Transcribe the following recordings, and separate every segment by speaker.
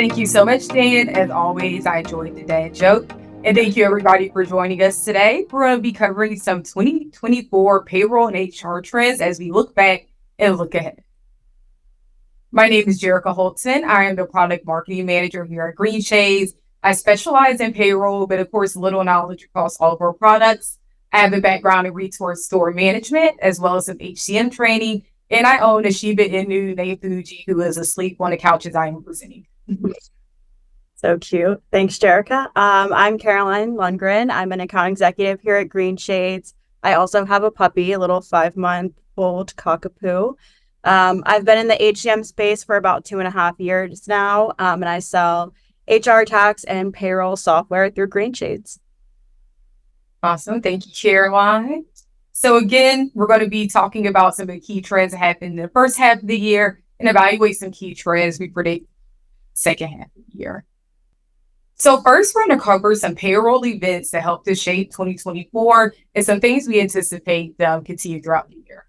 Speaker 1: Thank you so much, Dan. As always, I enjoyed the dad joke. And thank you, everybody, for joining us today. We're going to be covering some 2024 payroll and HR trends as we look back and look ahead. My name is Jerica Holton. I am the product marketing manager here at Greenshades. I specialize in payroll, but of course, little knowledge across all of our products. I have a background in retail store management, as well as some HCM training. And I own a Shiba Inu named Fuji, who is asleep on the couch as I am presenting.
Speaker 2: So cute. Thanks, Jerica. I'm Caroline Lundgren. I'm an account executive here at Greenshades. I also have a puppy, a little 5-month-old cockapoo. I've been in the HCM space for about 2.5 years now, and I sell HR, tax, and payroll software through Greenshades.
Speaker 1: Awesome. Thank you, Caroline. So again, we're going to be talking about some of the key trends that happened in the first half of the year and evaluate some key trends we predict second half of the year. So first, we're going to cover some payroll events that help to shape 2024 and some things we anticipate continue throughout the year.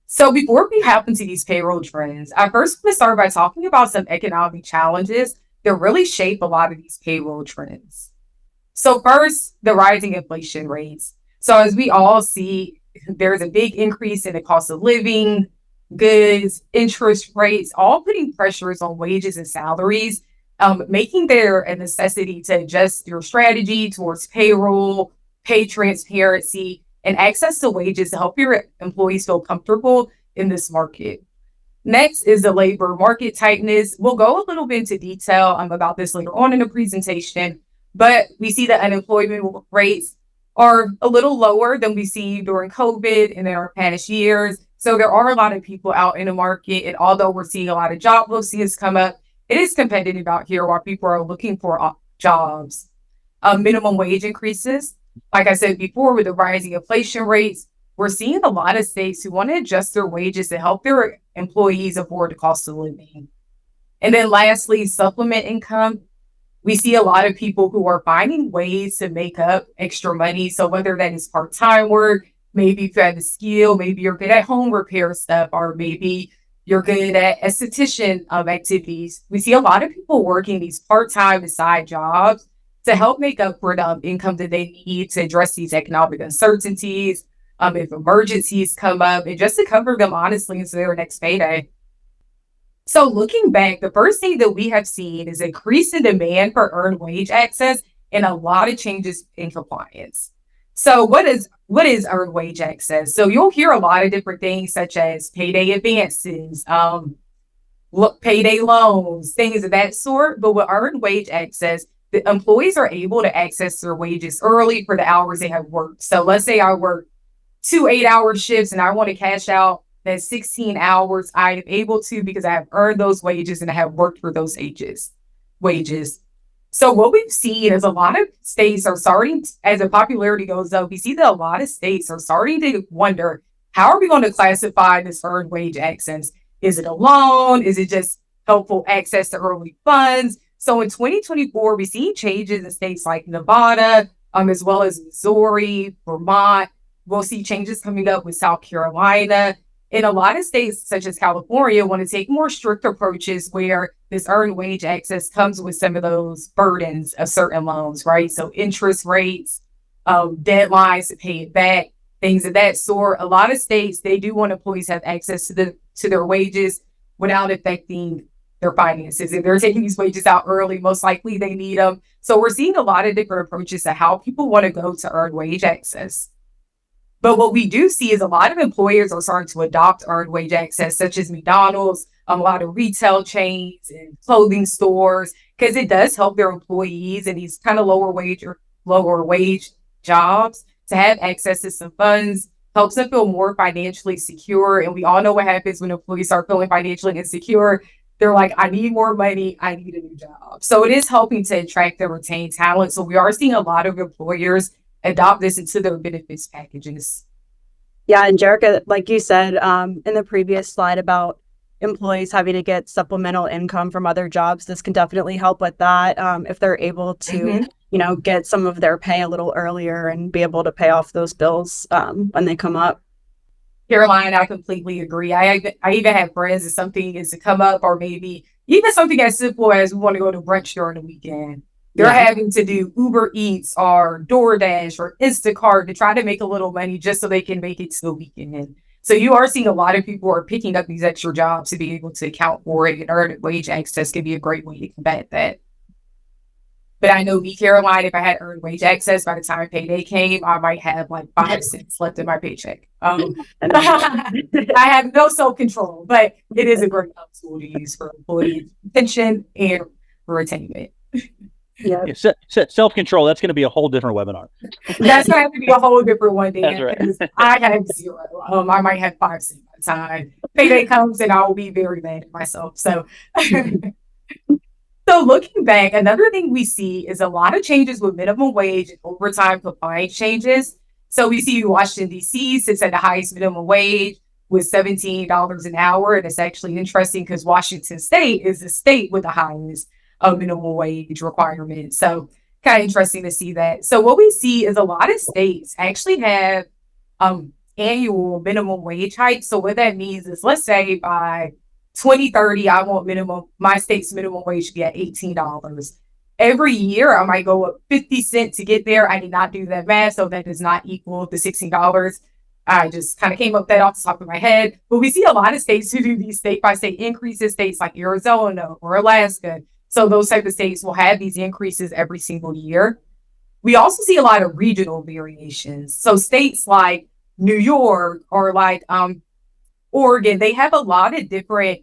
Speaker 1: So before we hop into these payroll trends, I first want to start by talking about some economic challenges that really shape a lot of these payroll trends. So first, the rising inflation rates. So as we all see, there's a big increase in the cost of living, goods, interest rates, all putting pressures on wages and salaries, making there a necessity to adjust your strategy towards payroll, pay transparency, and access to wages to help your employees feel comfortable in this market. Next is the labor market tightness. We'll go a little bit into detail about this later on in the presentation, but we see that unemployment rates are a little lower than we see during COVID and in our past years. So there are a lot of people out in the market, and although we're seeing a lot of job listings come up, it is competitive out here while people are looking for jobs. Minimum wage increases. Like I said before, with the rising inflation rates, we're seeing a lot of states who want to adjust their wages to help their employees afford the cost of living. And then lastly, supplement income. We see a lot of people who are finding ways to make up extra money. So whether that is part-time work, maybe if you have a skill, maybe you're good at home repair stuff, or maybe you're good at esthetician activities. We see a lot of people working these part-time and side jobs to help make up for the income that they need to address these economic uncertainties, if emergencies come up, and just to cover them honestly into their next payday. So looking back, the first thing that we have seen is increase in demand for earned wage access and a lot of changes in compliance. So what is earned wage access? So you'll hear a lot of different things such as payday advances, payday loans, things of that sort. But with earned wage access, the employees are able to access their wages early for the hours they have worked. So let's say I work 2 8-hour shifts and I want to cash out that 16 hours. I am able to because I have earned those wages and I have worked for those wages. So what we've seen is a lot of states are starting, as the popularity goes up, we see that a lot of states are starting to wonder, how are we going to classify this earned wage access? Is it a loan? Is it just helpful access to early funds? So in 2024, we see changes in states like Nevada, as well as Missouri, Vermont. We'll see changes coming up with South Carolina. And a lot of states, such as California, want to take more strict approaches where this earned wage access comes with some of those burdens of certain loans, right? So interest rates, deadlines to pay it back, things of that sort. A lot of states, they do want employees to have access to their wages without affecting their finances. If they're taking these wages out early, most likely they need them. So we're seeing a lot of different approaches to how people want to go to earned wage access. But what we do see is a lot of employers are starting to adopt earned wage access, such as McDonald's, a lot of retail chains and clothing stores, because it does help their employees in these kind of lower wage jobs to have access to some funds, helps them feel more financially secure. And we all know what happens when employees start feeling financially insecure. They're like, I need more money. I need a new job. So it is helping to attract and retain talent. So we are seeing a lot of employers adopt this into their benefits packages.
Speaker 2: Yeah, and Jerica, like you said in the previous slide about employees having to get supplemental income from other jobs, this can definitely help with that if they're able to, get some of their pay a little earlier and be able to pay off those bills when they come up.
Speaker 1: Caroline, I completely agree. I even have friends if something is to come up, or maybe even something as simple as we want to go to brunch during the weekend. They're having to do Uber Eats or DoorDash or Instacart to try to make a little money just so they can make it to the weekend. So you are seeing a lot of people are picking up these extra jobs to be able to account for it, and earned wage access can be a great way to combat that. But I know me, Caroline, if I had earned wage access by the time payday came, I might have like 5 cents left in my paycheck. I have no self control, but it is a great tool to use for employee retention and retainment.
Speaker 3: Yeah, self control. That's going to be a whole different webinar.
Speaker 1: That's going to have to be a whole different one, Dan.
Speaker 3: That's right.
Speaker 1: I have zero. I might have 5 cents by the time payday comes, and I will be very mad at myself. So, so looking back, another thing we see is a lot of changes with minimum wage and overtime compliance changes. So we see Washington, D.C. sits at the highest minimum wage with $17 an hour. And it's actually interesting because Washington State is the state with the highest minimum wage requirement. So kind of interesting to see that. So what we see is a lot of states actually have annual minimum wage hikes. So what that means is, let's say by 2030, I want my state's minimum wage to be at $18. Every year, I might go up 50 cents to get there. I did not do that math, so that does not equal the $16. I just kind of came up with that off the top of my head. But we see a lot of states who do these state-by-state increases, states like Arizona or Alaska. So those type of states will have these increases every single year. We also see a lot of regional variations. So states like New York or like Oregon, they have a lot of different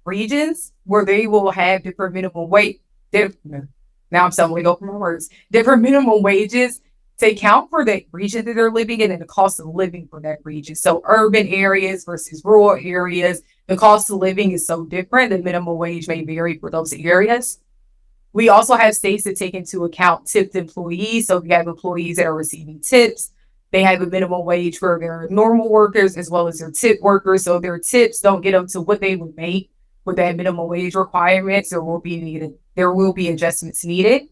Speaker 1: regions where they will have different minimum wage. Now I'm stumbling over my words. Different minimum wages to account for the region that they're living in and the cost of living for that region. So urban areas versus rural areas, the cost of living is so different. The minimum wage may vary for those areas. We also have states that take into account tipped employees. So if you have employees that are receiving tips, they have a minimum wage for their normal workers as well as their tip workers. So their tips don't get up to what they would make with that minimum wage requirements. There will be adjustments needed.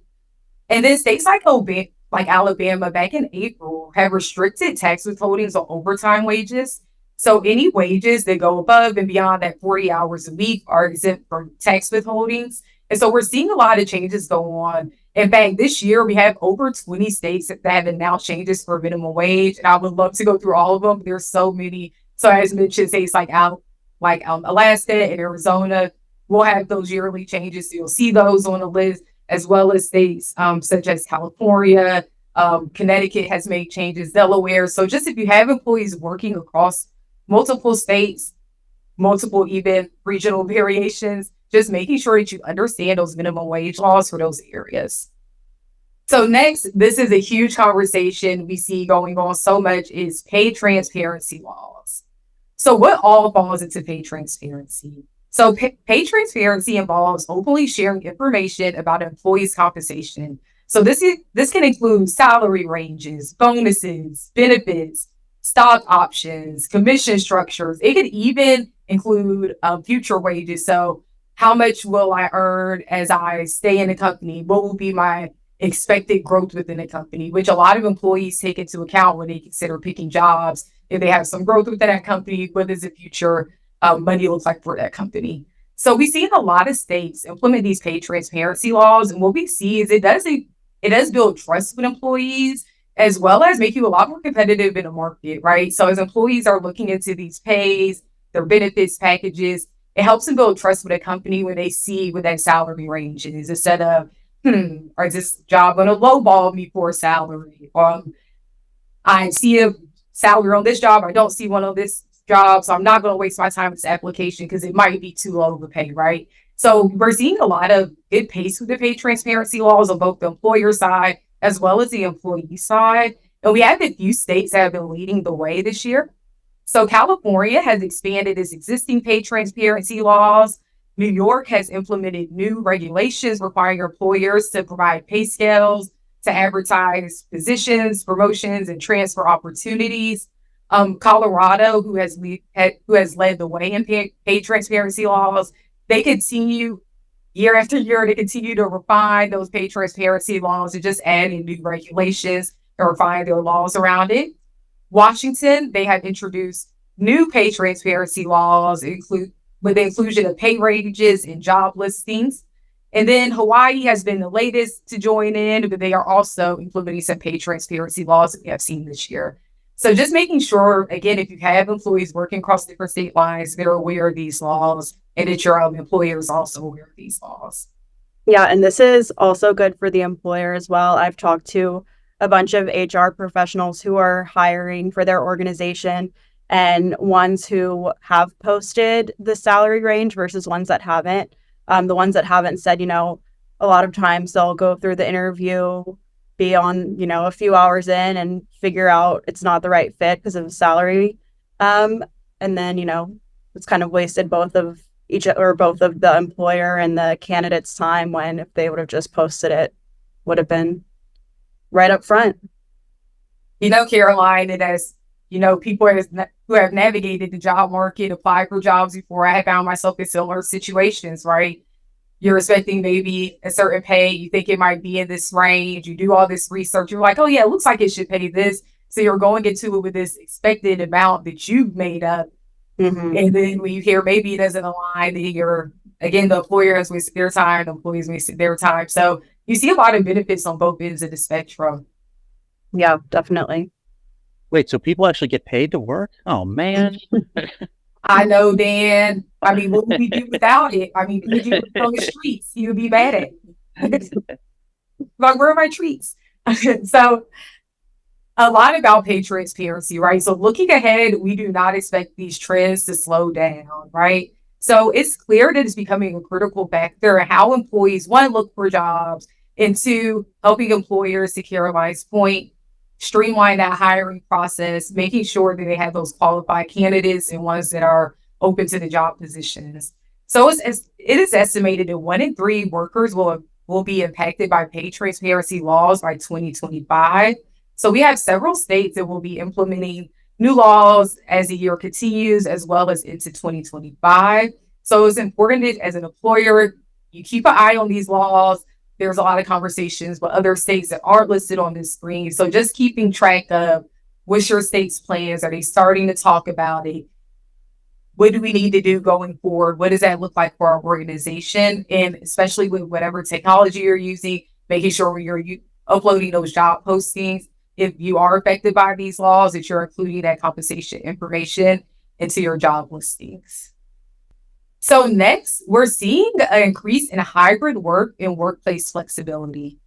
Speaker 1: And then states like Alabama back in April have restricted tax withholdings on overtime wages. So any wages that go above and beyond that 40 hours a week are exempt from tax withholdings. And so we're seeing a lot of changes go on. In fact, this year we have over 20 states that have announced changes for minimum wage. And I would love to go through all of them. There's so many. So as mentioned, states like Alaska and Arizona will have those yearly changes. So you'll see those on the list, as well as states such as California. Connecticut has made changes, Delaware. So just if you have employees working across multiple states, multiple even regional variations, just making sure that you understand those minimum wage laws for those areas. So next, this is a huge conversation we see going on so much is pay transparency laws. So what all falls into pay transparency? So pay transparency involves openly sharing information about employees' compensation. So this can include salary ranges, bonuses, benefits, stock options, commission structures. It could even include future wages. So how much will I earn as I stay in the company? What will be my expected growth within the company, which a lot of employees take into account when they consider picking jobs. If they have some growth within that company, what does the future money look like for that company? So we see a lot of states implement these pay transparency laws. And what we see is it does build trust with employees, as well as make you a lot more competitive in the market, right? So as employees are looking into these pays, their benefits packages, it helps them build trust with a company when they see what that salary range is, instead of, or is this job going to lowball me for a salary? I see a salary on this job, I don't see one on this job, so I'm not going to waste my time with this application because it might be too low of a pay, right? So we're seeing a lot of good pace with the pay transparency laws on both the employer side as well as the employee side. And we have a few states that have been leading the way this year. So California has expanded its existing pay transparency laws. New York has implemented new regulations requiring employers to provide pay scales to advertise positions, promotions, and transfer opportunities. Colorado, who has led the way in pay transparency laws, they continue year after year to continue to refine those pay transparency laws and just add in new regulations and refine their laws around it. Washington, they have introduced new pay transparency laws, with the inclusion of pay ranges and job listings. And then Hawaii has been the latest to join in, but they are also implementing some pay transparency laws that we have seen this year. So just making sure, again, if you have employees working across different state lines, they're aware of these laws and that your employer is also aware of these laws.
Speaker 2: Yeah, and this is also good for the employer as well. I've talked to a bunch of HR professionals who are hiring for their organization and ones who have posted the salary range versus ones that haven't. The ones that haven't said, a lot of times they'll go through the interview, be on, a few hours in and figure out it's not the right fit because of the salary. And then, it's kind of wasted both of the employer and the candidate's time, when if they would have just posted it, would have been right up front.
Speaker 1: Caroline, and as people who have navigated the job market, applied for jobs before, I have found myself in similar situations, right? You're expecting maybe a certain pay, you think it might be in this range, you do all this research, you're like, oh yeah, it looks like it should pay this. So you're going into it with this expected amount that you've made up. Mm-hmm. And then when you hear maybe it doesn't align, then again, the employer has wasted their time, the employees wasted their time. So you see a lot of benefits on both ends of the spectrum.
Speaker 2: Yeah, definitely.
Speaker 3: Wait, so people actually get paid to work? Oh, man.
Speaker 1: I know, Dan. I mean, what would we do without it? I mean, if you were on the streets, you'd be mad at it. Like, where are my treats? So a lot about pay transparency, right? So looking ahead, we do not expect these trends to slow down, right? So it's clear that it's becoming a critical factor in how employees, one, look for jobs, and two, helping employers, to Caroline's point, streamline that hiring process, making sure that they have those qualified candidates and ones that are open to the job positions. So it is estimated that 1 in 3 workers will be impacted by pay transparency laws by 2025. So we have several states that will be implementing new laws as the year continues, as well as into 2025. So it's important that as an employer, you keep an eye on these laws. There's a lot of conversations with other states that aren't listed on this screen. So just keeping track of what's your state's plans. Are they starting to talk about it? What do we need to do going forward? What does that look like for our organization? And especially with whatever technology you're using, making sure when you're uploading those job postings, if you are affected by these laws, that you're including that compensation information into your job listings. So next, we're seeing an increase in hybrid work and workplace flexibility.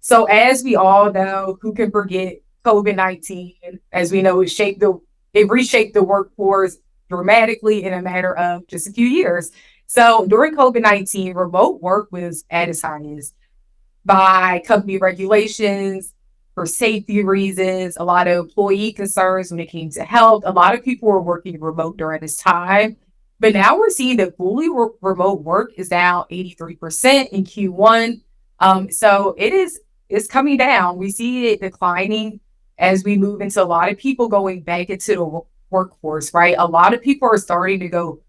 Speaker 1: So as we all know, who can forget COVID-19? As we know, it reshaped the workforce dramatically in a matter of just a few years. So during COVID-19, remote work was at its highest by company regulations, for safety reasons, a lot of employee concerns when it came to health. A lot of people were working remote during this time. But now we're seeing that fully remote work is now 83% in Q1. So it's coming down. We see it declining as we move into a lot of people going back into the workforce, right? A lot of people are starting to go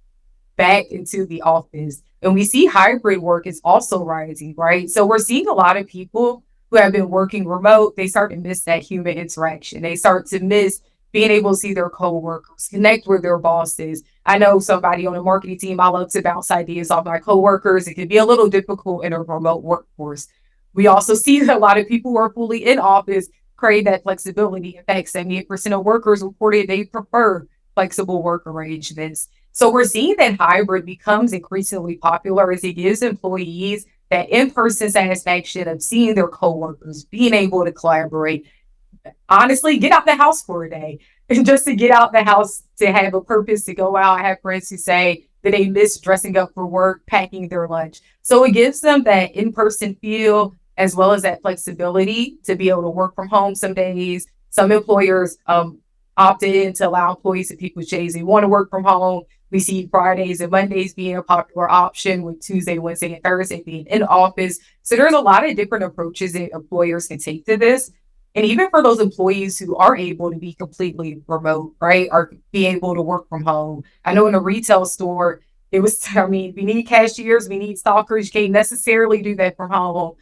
Speaker 1: back into the office. And we see hybrid work is also rising, right? So we're seeing a lot of people who have been working remote, they start to miss that human interaction. They start to miss being able to see their coworkers, connect with their bosses. I know somebody on the marketing team, I love to bounce ideas off my coworkers. It can be a little difficult in a remote workforce. We also see that a lot of people who are fully in office crave that flexibility. In fact, 78% of workers reported they prefer flexible work arrangements. So we're seeing that hybrid becomes increasingly popular as it gives employees that in-person satisfaction of seeing their coworkers, being able to collaborate. Honestly, get out the house for a day. And just to get out the house, to have a purpose, to go out. I have friends who say that they miss dressing up for work, packing their lunch. So it gives them that in-person feel, as well as that flexibility to be able to work from home some days. Some employers opted in to allow employees to pick which days they want to work from home. We see Fridays and Mondays being a popular option, with Tuesday, Wednesday, and Thursday being in office. So there's a lot of different approaches that employers can take to this. And even for those employees who are able to be completely remote, right, or be able to work from home. I know in a retail store, we need cashiers, we need stalkers. You can't necessarily do that from home.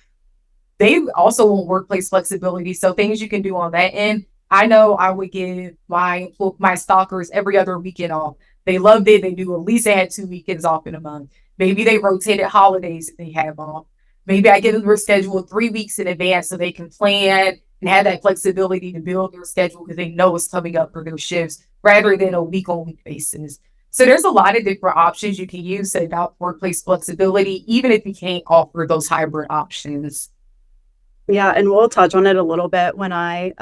Speaker 1: They also want workplace flexibility. So things you can do on that end. I know I would give my stalkers every other weekend off. They loved it. They knew at least they had 2 weekends off in a month. Maybe they rotated holidays that they have off. Maybe I get them their schedule 3 weeks in advance so they can plan and have that flexibility to build their schedule because they know what's coming up for their shifts rather than a week on week basis. So there's a lot of different options you can use to adopt workplace flexibility, even if you can't offer those hybrid options.
Speaker 2: Yeah, and we'll touch on it a little bit when I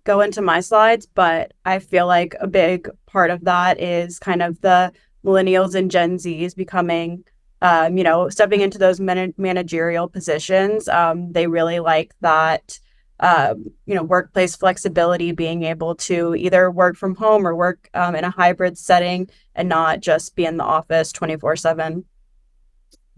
Speaker 2: go into my slides, but I feel like a big part of that is kind of the millennials and Gen Zs becoming, stepping into those managerial positions. They really like that, workplace flexibility, being able to either work from home or work in a hybrid setting and not just be in the office 24/7.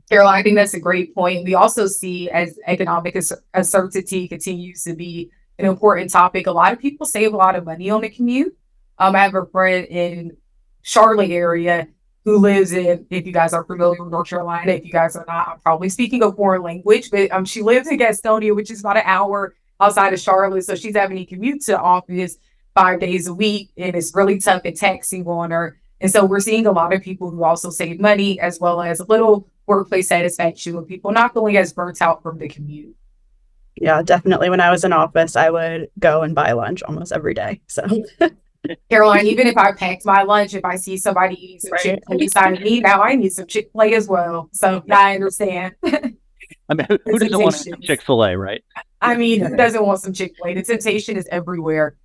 Speaker 1: Carol, I think that's a great point. We also see as economic uncertainty continues to be an important topic. A lot of people save a lot of money on the commute. I have a friend in Charlotte area who lives in, if you guys are familiar with North Carolina, if you guys are not, I'm probably speaking a foreign language, but she lives in Gastonia, which is about an hour outside of Charlotte. So she's having to commute to the office 5 days a week, and it's really tough and taxing on her. And so we're seeing a lot of people who also save money as well as a little workplace satisfaction with people not feeling as burnt out from the commute.
Speaker 2: Yeah, definitely. When I was in office, I would go and buy lunch almost every day. So,
Speaker 1: Caroline, even if I packed my lunch, if I see somebody eating some
Speaker 2: Right.
Speaker 1: Chick-fil-A beside me, now I need some Chick-fil-A as well. So now I understand.
Speaker 3: I mean, who doesn't want some Chick-fil-A, right?
Speaker 1: I mean, who doesn't want some Chick-fil-A? The temptation is everywhere.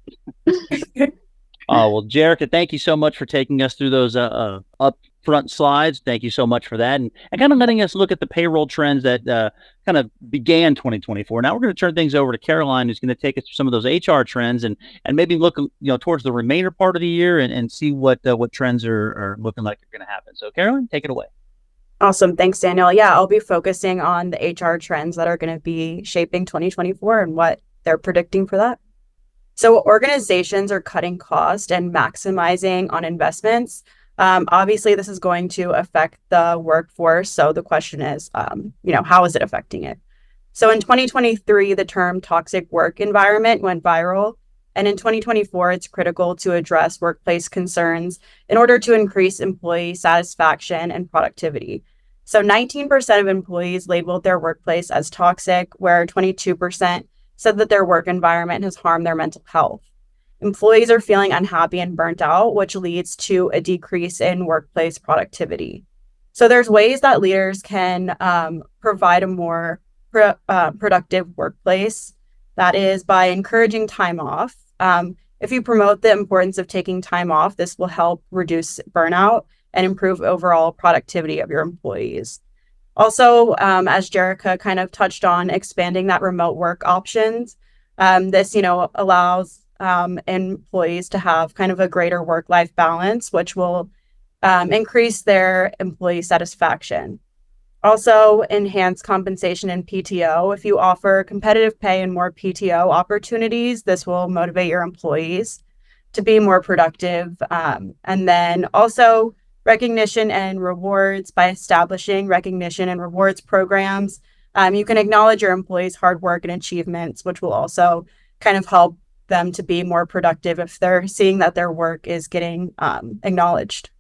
Speaker 3: Oh, well, Jerica, thank you so much for taking us through those upfront slides. Thank you so much for that. And kind of letting us look at the payroll trends that kind of began 2024. Now we're going to turn things over to Caroline, who's going to take us through some of those HR trends and maybe look, towards the remainder part of the year and see what trends are looking like they're going to happen. So Caroline, take it away.
Speaker 2: Awesome. Thanks, Daniel. Yeah, I'll be focusing on the HR trends that are going to be shaping 2024 and what they're predicting for that. So organizations are cutting cost and maximizing on investments. Obviously, this is going to affect the workforce. So the question is, how is it affecting it? So in 2023, the term toxic work environment went viral. And in 2024, it's critical to address workplace concerns in order to increase employee satisfaction and productivity. So 19% of employees labeled their workplace as toxic, where 22% said that their work environment has harmed their mental health. Employees are feeling unhappy and burnt out, which leads to a decrease in workplace productivity. So there's ways that leaders can provide a more productive workplace. That is by encouraging time off. If you promote the importance of taking time off, this will help reduce burnout and improve overall productivity of your employees. Also, as Jerica kind of touched on, expanding that remote work options. This, allows employees to have kind of a greater work-life balance, which will increase their employee satisfaction. Also, enhance compensation and PTO. If you offer competitive pay and more PTO opportunities, this will motivate your employees to be more productive. And then also recognition and rewards. By establishing recognition and rewards programs, you can acknowledge your employees' hard work and achievements, which will also kind of help them to be more productive if they're seeing that their work is getting acknowledged.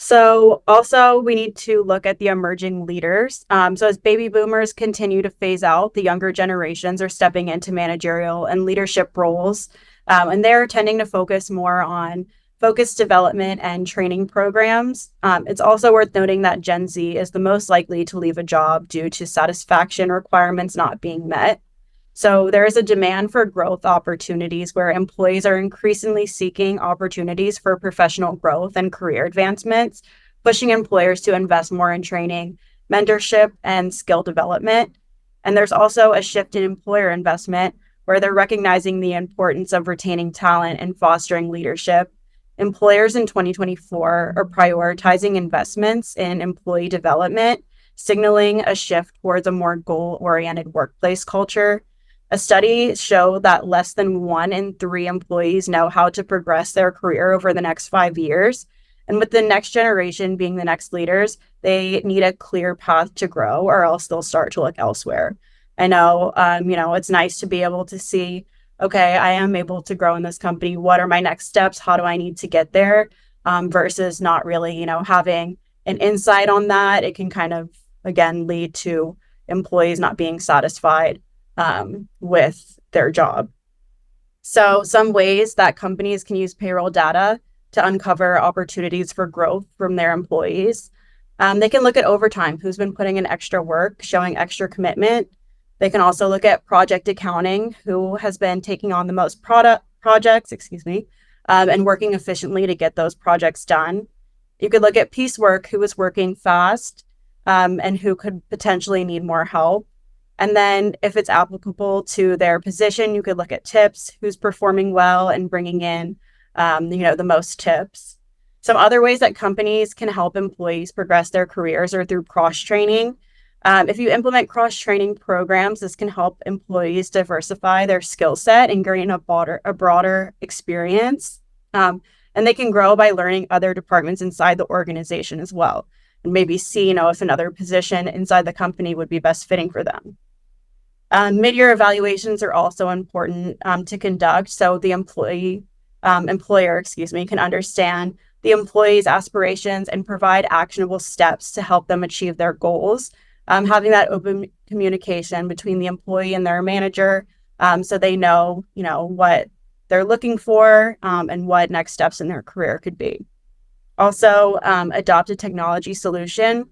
Speaker 2: So also we need to look at the emerging leaders. So as baby boomers continue to phase out, the younger generations are stepping into managerial and leadership roles, and they're tending to focus more on focused development and training programs. It's also worth noting that Gen Z is the most likely to leave a job due to satisfaction requirements not being met. So there is a demand for growth opportunities where employees are increasingly seeking opportunities for professional growth and career advancements, pushing employers to invest more in training, mentorship, and skill development. And there's also a shift in employer investment where they're recognizing the importance of retaining talent and fostering leadership. Employers in 2024 are prioritizing investments in employee development, signaling a shift towards a more goal-oriented workplace culture. A study showed that less than 1 in 3 employees know how to progress their career over the next 5 years. And with the next generation being the next leaders, they need a clear path to grow or else they'll start to look elsewhere. I know, it's nice to be able to see, okay, I am able to grow in this company. What are my next steps? How do I need to get there? versus not really, having an insight on that. It can kind of, again, lead to employees not being satisfied with their job. So some ways that companies can use payroll data to uncover opportunities for growth from their employees. They can look at overtime, who's been putting in extra work, showing extra commitment. They can also look at project accounting, who has been taking on the most projects, and working efficiently to get those projects done. You could look at piecework, who is working fast and who could potentially need more help. And then if it's applicable to their position, you could look at tips, who's performing well and bringing in, the most tips. Some other ways that companies can help employees progress their careers are through cross-training. If you implement cross-training programs, this can help employees diversify their skill set and gain a broader experience. And they can grow by learning other departments inside the organization as well, and maybe see, if another position inside the company would be best fitting for them. Mid-year evaluations are also important to conduct, so the employer, can understand the employee's aspirations and provide actionable steps to help them achieve their goals. Having that open communication between the employee and their manager, so they know, what they're looking for and what next steps in their career could be. Also, adopt a technology solution.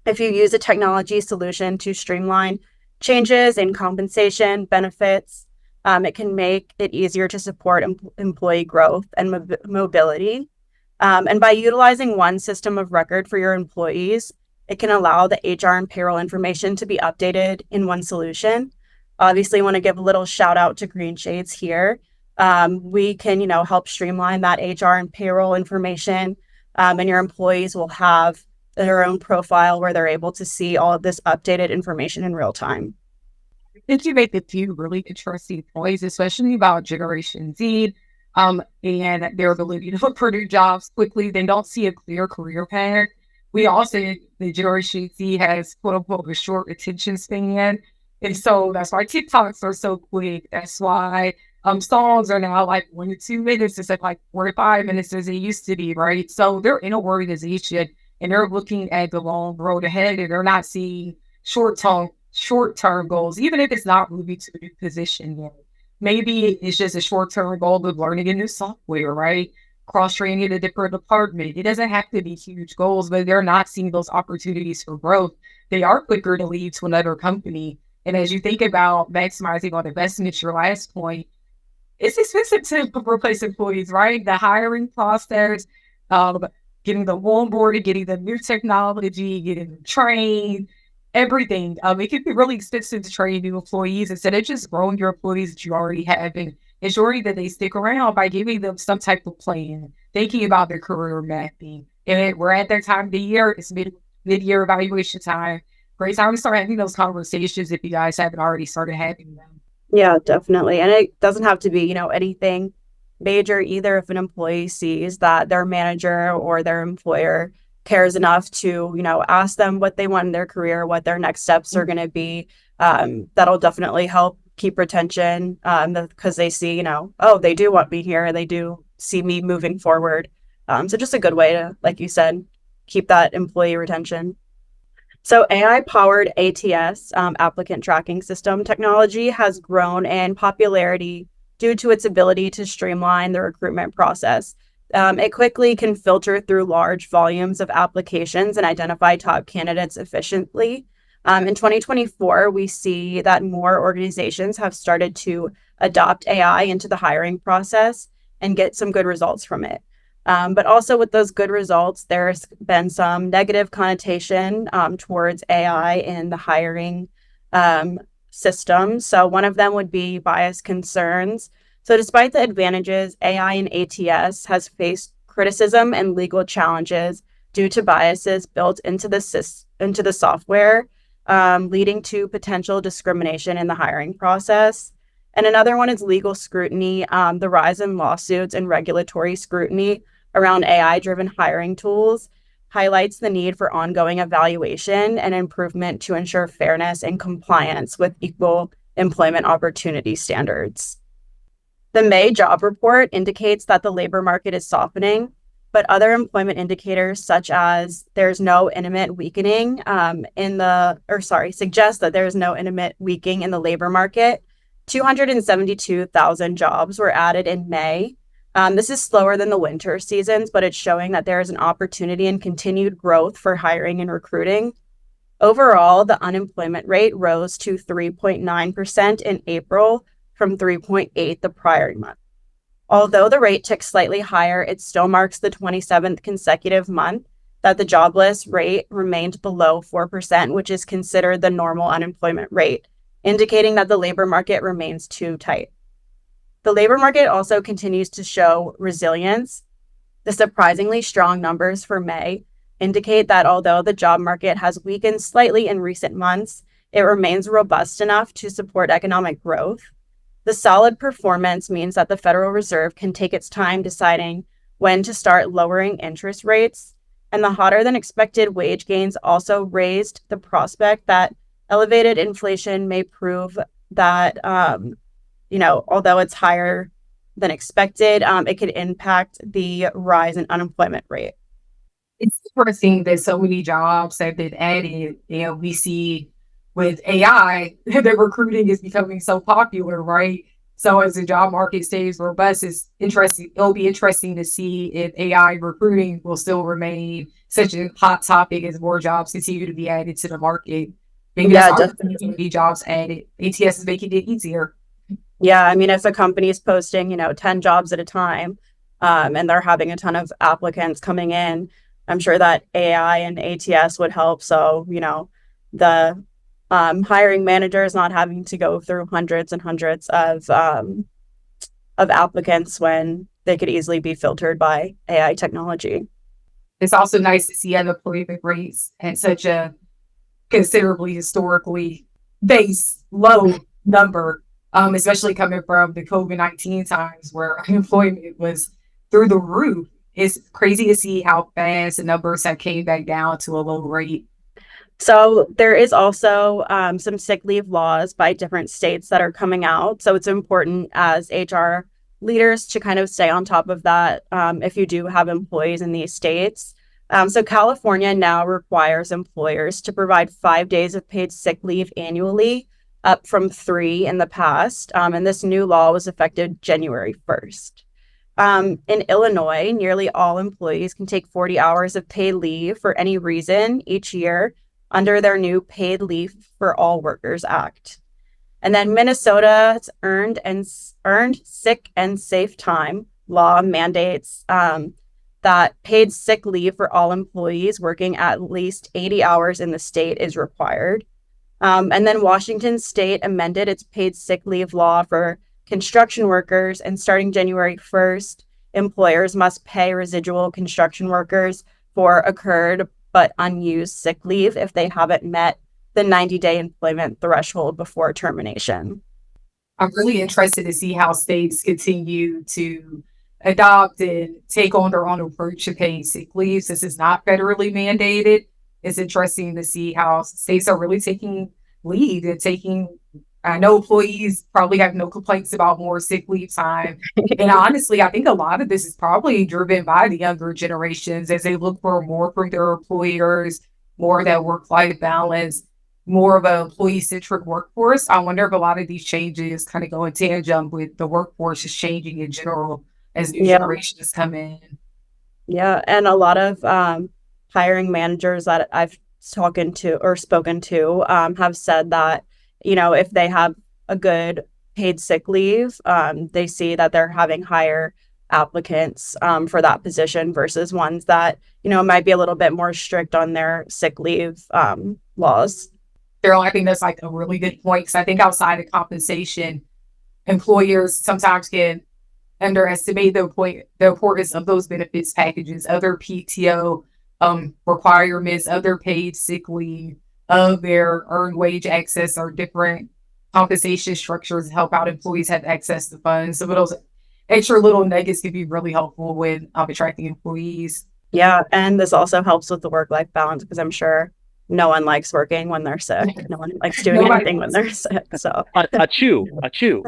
Speaker 2: If you use a technology solution to streamline changes in compensation, benefits, it can make it easier to support employee growth and mobility. And by utilizing one system of record for your employees, it can allow the HR and payroll information to be updated in one solution. Obviously, want to give a little shout out to Greenshades here. We can, help streamline that HR and payroll information, and your employees will have their own profile where they're able to see all of this updated information in real time.
Speaker 1: I think you make a few really interesting points, especially about Generation Z and their ability to look for new jobs quickly. They don't see a clear career path. We also, the Generation Z has quote unquote a short attention span. And so that's why TikToks are so quick. That's why songs are now like 1 to 2 minutes instead of like 4 to 5 minutes as it used to be, right? So they're in an organization and they're looking at the long road ahead and they're not seeing short-term goals, even if it's not moving to a new position yet. Maybe it's just a short-term goal of learning a new software, right? Cross-training in a different department. It doesn't have to be huge goals, but they're not seeing those opportunities for growth. They are quicker to leave to another company. And as you think about maximizing on investments, your last point, it's expensive to replace employees, right? The hiring process, getting them onboarded, getting them new technology, getting them trained, everything. It can be really expensive to train new employees instead of just growing your employees that you already have and ensuring that they stick around by giving them some type of plan, thinking about their career mapping. And we're at that time of the year. It's mid-year evaluation time. Great time to start having those conversations if you guys haven't already started having them.
Speaker 2: Yeah, definitely. And it doesn't have to be, anything major either. If an employee sees that their manager or their employer cares enough to, ask them what they want in their career, what their next steps are going to be, that'll definitely help keep retention because they see, they do want me here. They do see me moving forward. So just a good way to, like you said, keep that employee retention. So AI-powered ATS, applicant tracking system technology, has grown in popularity due to its ability to streamline the recruitment process. It quickly can filter through large volumes of applications and identify top candidates efficiently. In 2024, we see that more organizations have started to adopt AI into the hiring process and get some good results from it. But also with those good results, there's been some negative connotation towards AI in the hiring system. So one of them would be bias concerns. So despite the advantages, AI in ATS has faced criticism and legal challenges due to biases built into the software, leading to potential discrimination in the hiring process. And another one is legal scrutiny. The rise in lawsuits and regulatory scrutiny around AI-driven hiring tools highlights the need for ongoing evaluation and improvement to ensure fairness and compliance with equal employment opportunity standards. The May job report indicates that the labor market is softening. But other employment indicators, such as there's no intimate weakening suggest that there's no intimate weakening in the labor market. 272,000 jobs were added in May. This is slower than the winter seasons, but it's showing that there is an opportunity and continued growth for hiring and recruiting. Overall, the unemployment rate rose to 3.9% in April from 3.8% the prior month. Although the rate ticked slightly higher, it still marks the 27th consecutive month that the jobless rate remained below 4%, which is considered the normal unemployment rate, indicating that the labor market remains too tight. The labor market also continues to show resilience. The surprisingly strong numbers for May indicate that although the job market has weakened slightly in recent months, it remains robust enough to support economic growth. The solid performance means that the Federal Reserve can take its time deciding when to start lowering interest rates, and the hotter than expected wage gains also raised the prospect that elevated inflation may prove that, although it's higher than expected, it could impact the rise in unemployment rate.
Speaker 1: It's interesting that so many jobs have been added. We see with AI that recruiting is becoming so popular, right? So as the job market stays robust, it's interesting. It'll be interesting to see if AI recruiting will still remain such a hot topic as more jobs continue to be added to the market. Maybe that's definitely going to be jobs added. ATS is making it easier.
Speaker 2: Yeah, I mean, if a company is posting, 10 jobs at a time, and they're having a ton of applicants coming in, I'm sure that AI and ATS would help. So, the hiring managers not having to go through hundreds and hundreds of applicants when they could easily be filtered by AI technology.
Speaker 1: It's also nice to see unemployment rates at such a considerably historically base low number, especially coming from the COVID-19 times where unemployment was through the roof. It's crazy to see how fast the numbers have came back down to a low rate.
Speaker 2: So there is also some sick leave laws by different states that are coming out. So it's important as HR leaders to kind of stay on top of that if you do have employees in these states. So California now requires employers to provide 5 days of paid sick leave annually, up from 3 in the past. And this new law was effective January 1st. In Illinois, nearly all employees can take 40 hours of paid leave for any reason each year under their new Paid Leave for All Workers Act. And then Minnesota's earned sick and safe time law mandates that paid sick leave for all employees working at least 80 hours in the state is required. And then Washington State amended its paid sick leave law for construction workers, and starting January 1st, employers must pay residual construction workers for accrued but unused sick leave if they haven't met the 90-day employment threshold before termination.
Speaker 1: I'm really interested to see how states continue to adopt and take on their own approach to paid sick leave. Since it's not federally mandated, it's interesting to see how states are really taking lead and I know employees probably have no complaints about more sick leave time. And honestly, I think a lot of this is probably driven by the younger generations as they look for more from their employers, more of that work-life balance, more of an employee-centric workforce. I wonder if a lot of these changes kind of go in tandem with the workforce is changing in general as new generations come in.
Speaker 2: Yeah, and a lot of hiring managers that I've spoken to have said that, if they have a good paid sick leave, they see that they're having higher applicants for that position versus ones that, might be a little bit more strict on their sick leave laws.
Speaker 1: Daryl, I think that's like a really good point because I think outside of compensation, employers sometimes can underestimate the importance of those benefits packages, other PTO requirements, other paid sick leave, of their earned wage access or different compensation structures to help out employees have access to funds. Some of those extra little nuggets can be really helpful with attracting employees.
Speaker 2: Yeah, and this also helps with the work-life balance because I'm sure no one likes working when they're sick. No one likes doing anything when they're sick. So
Speaker 3: achoo.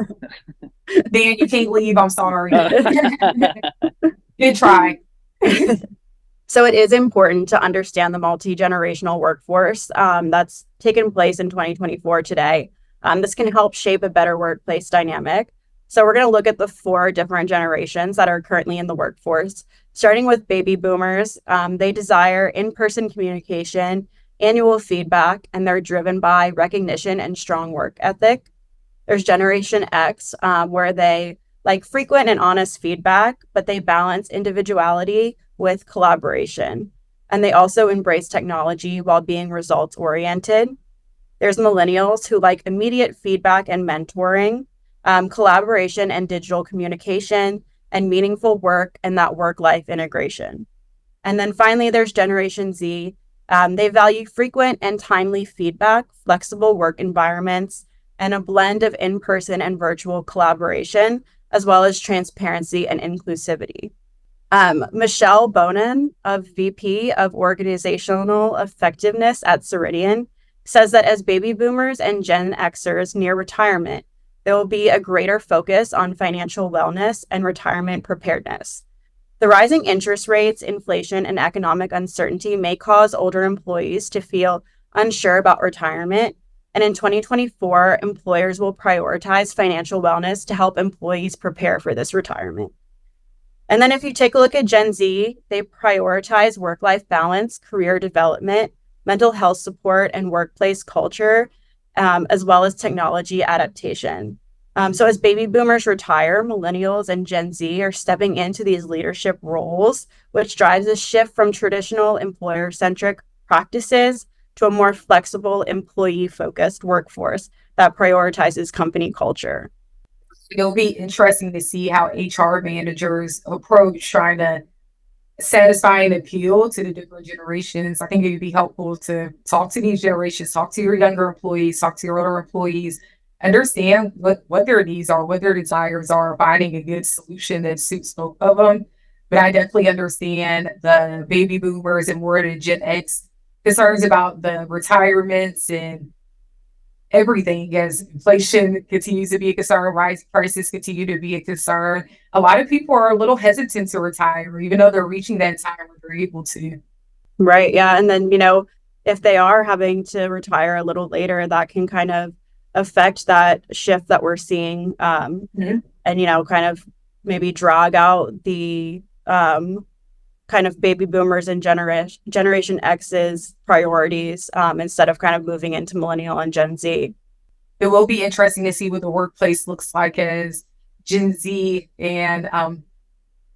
Speaker 1: Dan, you can't leave. I'm sorry. Good try.
Speaker 2: So it is important to understand the multi-generational workforce that's taken place in 2024 today. This can help shape a better workplace dynamic. So we're going to look at the 4 different generations that are currently in the workforce, starting with baby boomers. They desire in-person communication, annual feedback, and they're driven by recognition and strong work ethic. There's Generation X, where they like frequent and honest feedback, but they balance individuality with collaboration. And they also embrace technology while being results oriented. There's millennials who like immediate feedback and mentoring, collaboration and digital communication, and meaningful work and that work-life integration. And then finally, there's Generation Z. They value frequent and timely feedback, flexible work environments, and a blend of in-person and virtual collaboration, as well as transparency and inclusivity. Michelle Bonin, of VP of Organizational Effectiveness at Ceridian, says that as baby boomers and Gen Xers near retirement, there will be a greater focus on financial wellness and retirement preparedness. The rising interest rates, inflation, and economic uncertainty may cause older employees to feel unsure about retirement. And in 2024, employers will prioritize financial wellness to help employees prepare for this retirement. And then if you take a look at Gen Z, they prioritize work-life balance, career development, mental health support, and workplace culture, as well as technology adaptation. So as baby boomers retire, millennials and Gen Z are stepping into these leadership roles, which drives a shift from traditional employer-centric practices to a more flexible, employee-focused workforce that prioritizes company culture.
Speaker 1: It'll be interesting to see how HR managers approach trying to satisfy and appeal to the different generations. I think it would be helpful to talk to these generations, talk to your younger employees, talk to your older employees, understand what their needs are, what their desires are, finding a good solution that suits both of them. But I definitely understand the baby boomers and more the Gen X concerns about the retirements and everything as inflation continues to be a concern, rising prices continue to be a concern. A lot of people are a little hesitant to retire, even though they're reaching that time where they're able to.
Speaker 2: Right. Yeah. And then, if they are having to retire a little later, that can kind of affect that shift that we're seeing and, kind of maybe drag out the kind of baby boomers and Generation X's priorities instead of kind of moving into millennial and Gen Z.
Speaker 1: It will be interesting to see what the workplace looks like as Gen Z and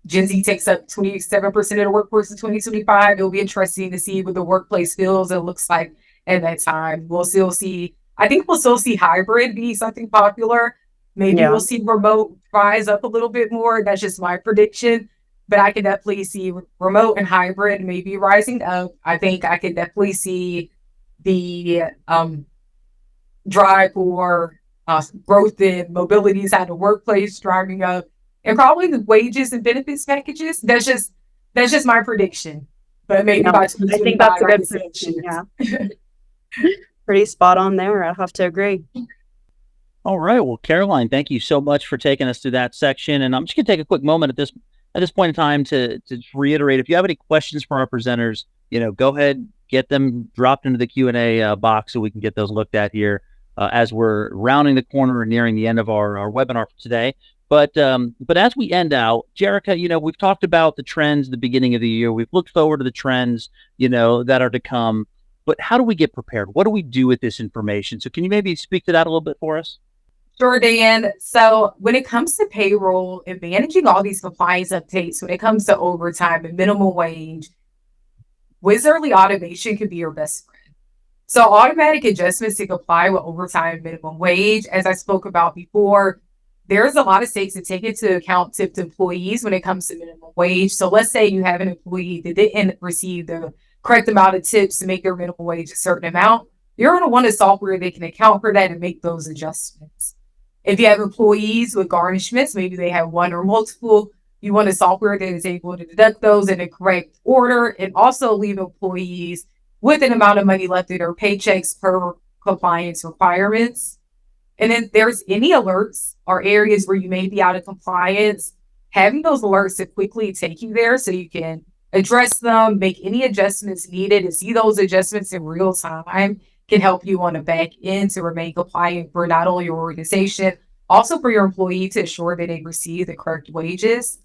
Speaker 1: Gen Z takes up 27% of the workforce in 2025. It'll be interesting to see what the workplace feels and looks like at that time. I think we'll still see hybrid be something popular. Maybe we'll see remote rise up a little bit more. That's just my prediction. But I can definitely see remote and hybrid maybe rising up. I think I could definitely see the drive for growth in mobility inside the workplace driving up, and probably the wages and benefits packages. That's just my prediction. But maybe by 2025,
Speaker 2: I think that's a good prediction. Yeah. Pretty spot on there. I'll have to agree.
Speaker 3: All right. Well, Caroline, thank you so much for taking us through that section. And I'm just going to take a quick moment at this point in time to reiterate, if you have any questions for our presenters, go ahead, get them dropped into the Q&A box so we can get those looked at here as we're rounding the corner and nearing the end of our webinar for today. But as we end out, Jerica, we've talked about the trends at the beginning of the year. We've looked forward to the trends, that are to come. But how do we get prepared? What do we do with this information? So can you maybe speak to that a little bit for us?
Speaker 1: Sure, Dan. So when it comes to payroll and managing all these compliance updates, when it comes to overtime and minimum wage, Wizardly automation could be your best friend. So automatic adjustments to comply with overtime and minimum wage, as I spoke about before, there's a lot of states that take into account tipped employees when it comes to minimum wage. So let's say you have an employee that didn't receive the correct amount of tips to make their minimum wage a certain amount. You're going to want a software that can account for that and make those adjustments. If you have employees with garnishments, maybe they have one or multiple, you want a software that is able to deduct those in the correct order and also leave employees with an amount of money left in their paychecks per compliance requirements. And then there's any alerts or areas where you may be out of compliance, having those alerts to quickly take you there so you can address them, make any adjustments needed, and see those adjustments in real time can help you on the back end to remain compliant for not only your organization, also for your employee to ensure that they receive the correct wages.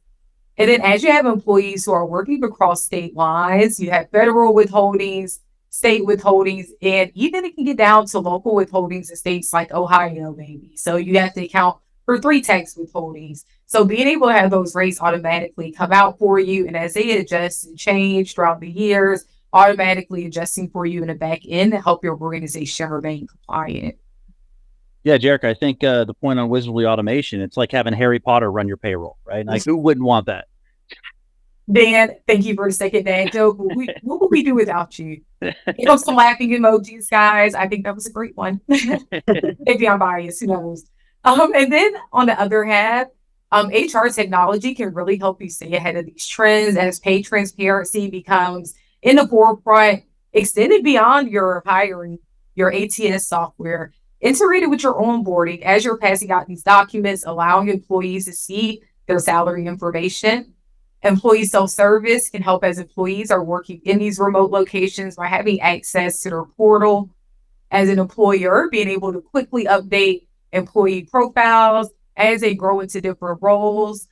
Speaker 1: And then as you have employees who are working across state lines, you have federal withholdings, state withholdings, and even it can get down to local withholdings in states like Ohio, maybe. So you have to account for 3 tax withholdings. So being able to have those rates automatically come out for you, and as they adjust and change throughout the years, automatically adjusting for you in the back end to help your organization remain compliant.
Speaker 3: Yeah, Jerica, I think the point on Wizardly Automation, it's like having Harry Potter run your payroll, right? Like, who wouldn't want that?
Speaker 1: Dan, thank you for a second that joke. What would we do without you? Some laughing emojis, guys. I think that was a great one. Maybe I'm biased, who knows? And then on the other hand, HR technology can really help you stay ahead of these trends as pay transparency becomes in the forefront, extended beyond your hiring, your ATS software, integrated with your onboarding as you're passing out these documents, allowing employees to see their salary information. Employee self-service can help as employees are working in these remote locations by having access to their portal. As an employer, being able to quickly update employee profiles as they grow into different roles.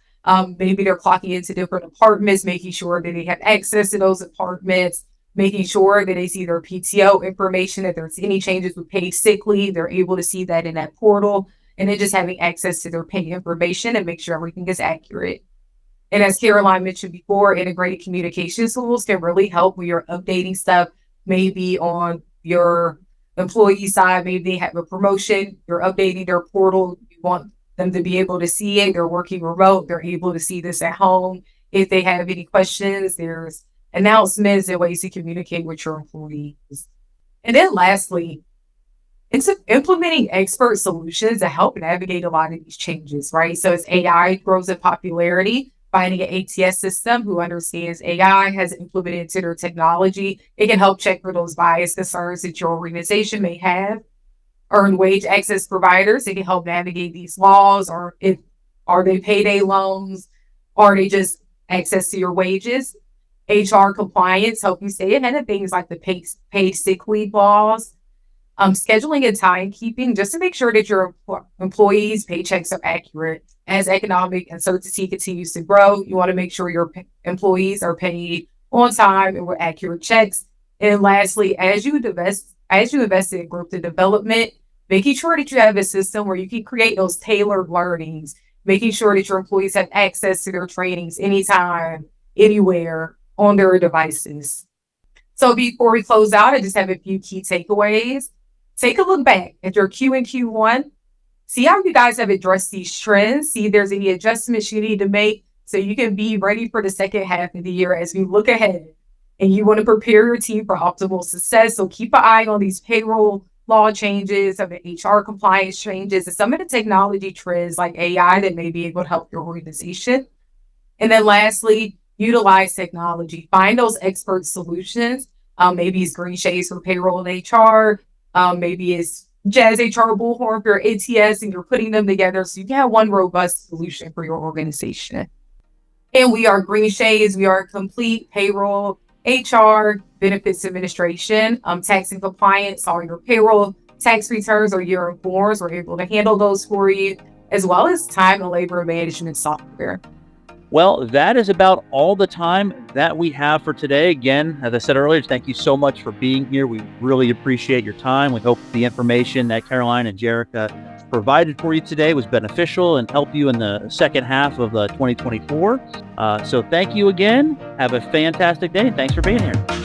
Speaker 1: Maybe they're clocking into different apartments, making sure that they have access to those apartments, making sure that they see their PTO information. If there's any changes with paid sick leave, they're able to see that in that portal. And then just having access to their pay information and make sure everything is accurate. And as Caroline mentioned before, integrated communication tools can really help when you're updating stuff, maybe on your employee side, maybe they have a promotion, you're updating their portal, you want them to be able to see it, they're working remote, they're able to see this at home. If they have any questions, there's announcements and ways to communicate with your employees. And then lastly, it's implementing expert solutions to help navigate a lot of these changes, right? So as AI grows in popularity, finding an ATS system who understands AI, has implemented into their technology, it can help check for those bias concerns that your organization may have. Earned wage access providers, it can help navigate these laws, or if are they payday loans, are they just access to your wages? HR compliance, help you stay ahead of things like the paid sick leave laws. Scheduling and timekeeping, just to make sure that your employees' paychecks are accurate. As economic uncertainty continues to grow, you want to make sure your employees are paid on time and with accurate checks. And lastly, as you invest in growth and development, making sure that you have a system where you can create those tailored learnings, making sure that your employees have access to their trainings anytime, anywhere on their devices. So before we close out, I just have a few key takeaways. Take a look back at your Q and Q1. See how you guys have addressed these trends. See if there's any adjustments you need to make so you can be ready for the second half of the year as we look ahead. And you want to prepare your team for optimal success. So keep an eye on these payroll law changes, some of the HR compliance changes, and some of the technology trends like AI that may be able to help your organization. And then lastly, utilize technology. Find those expert solutions. Maybe it's Greenshades for payroll and HR. Maybe it's Jazz HR Bullhorn for your ATS, and you're putting them together so you can have one robust solution for your organization. And we are Greenshades. We are a complete payroll, HR, benefits administration, tax and compliance, all your payroll, tax returns, or year end forms. We're able to handle those for you, as well as time and labor management software.
Speaker 3: Well, that is about all the time that we have for today. Again, as I said earlier, thank you so much for being here. We really appreciate your time. We hope the information that Caroline and Jerica provided for you today was beneficial and help you in the second half of 2024. So thank you again. Have a fantastic day, and thanks for being here.